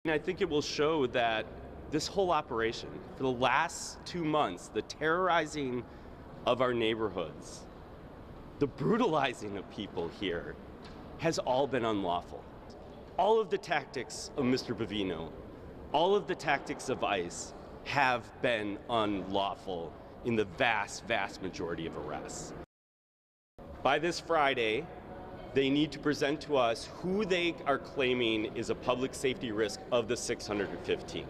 I think it will show that this whole operation, for the last 2 months, the terrorizing of our neighborhoods, the brutalizing of people here, has all been unlawful. All of the tactics of Mr. Bavino, all of the tactics of ICE have been unlawful in the vast, vast majority of arrests. By this Friday, they need to present to us who they are claiming is a public safety risk of the 615.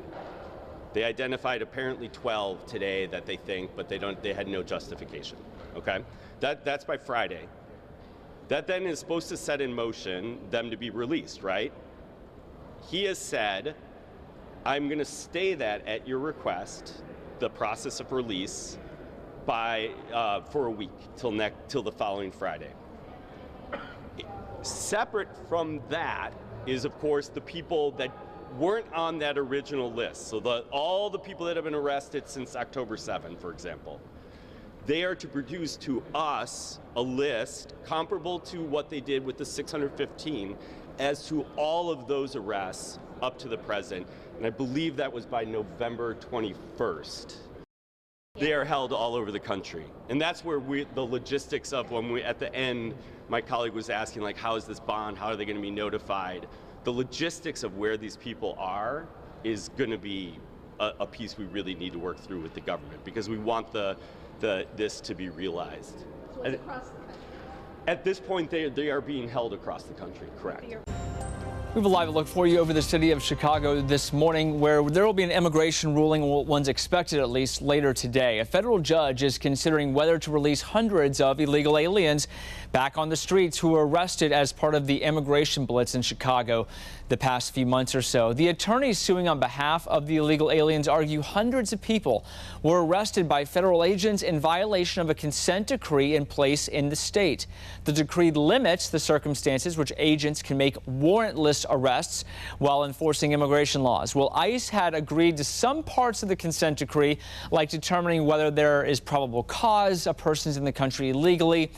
They identified apparently 12 today that they think, but they had no justification, okay? That's by Friday. That then is supposed to set in motion them to be released, right? He has said, I'm gonna stay that at your request, the process of release, for a week, till the following Friday. Separate from that is, of course, the people that weren't on that original list. So all the people that have been arrested since October 7, for example. They are to produce to us a list comparable to what they did with the 615 as to all of those arrests up to the present. And I believe that was by November 21st. They are held all over the country. And that's where the logistics of at the end, my colleague was asking, like, how is this bond? How are they going to be notified? The logistics of where these people are is going to be a piece we really need to work through with the government, because we want this to be realized. So it's across the country? At this point, they are being held across the country, correct. We have a live look for you over the city of Chicago this morning, where there will be an immigration ruling, one's expected at least later today. A federal judge is considering whether to release hundreds of illegal aliens back on the streets who were arrested as part of the immigration blitz in Chicago the past few months or so. The attorneys suing on behalf of the illegal aliens argue hundreds of people were arrested by federal agents in violation of a consent decree in place in the state. The decree limits the circumstances which agents can make warrantless arrests while enforcing immigration laws. Well, ICE had agreed to some parts of the consent decree, like determining whether there is probable cause a person's in the country illegally,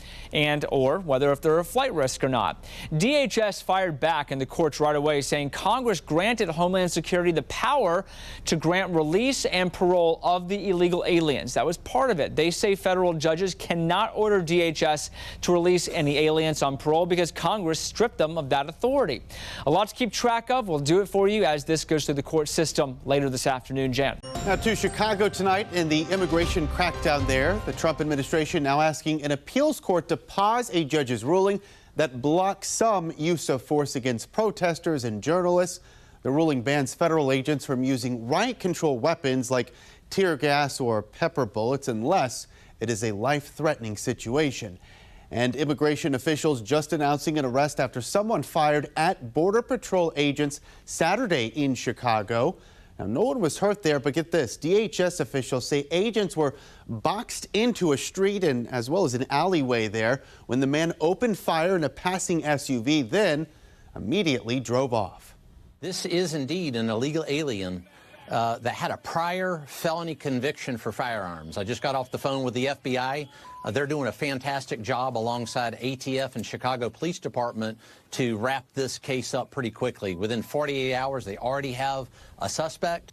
or whether if they're a flight risk or not. DHS fired back in the courts right away, saying Congress granted Homeland Security the power to grant release and parole of the illegal aliens. That was part of it. They say federal judges cannot order DHS to release any aliens on parole because Congress stripped them of that authority. A lot to keep track of. We'll do it for you as this goes through the court system later this afternoon. Jan. Now to Chicago tonight in the immigration crackdown there. The Trump administration now asking an appeals court to pause a judge's ruling that blocks some use of force against protesters and journalists. The ruling bans federal agents from using riot control weapons like tear gas or pepper bullets unless it is a life-threatening situation. And immigration officials just announcing an arrest after someone fired at Border Patrol agents Saturday in Chicago. Now, no one was hurt there, but get this. DHS officials say agents were boxed into a street and as well as an alleyway there when the man opened fire in a passing SUV, then immediately drove off. This is indeed an illegal alien that had a prior felony conviction for firearms. I just got off the phone with the FBI. They're doing a fantastic job alongside ATF and Chicago Police Department to wrap this case up pretty quickly. Within 48 hours, they already have a suspect.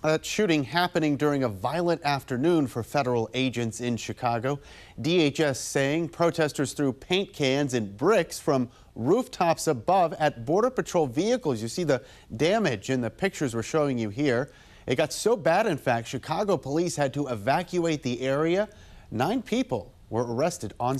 That shooting happening during a violent afternoon for federal agents in Chicago. DHS saying protesters threw paint cans and bricks from rooftops above at Border Patrol vehicles. You see the damage in the pictures we're showing you here. It got so bad, in fact, Chicago police had to evacuate the area. 9 people were arrested on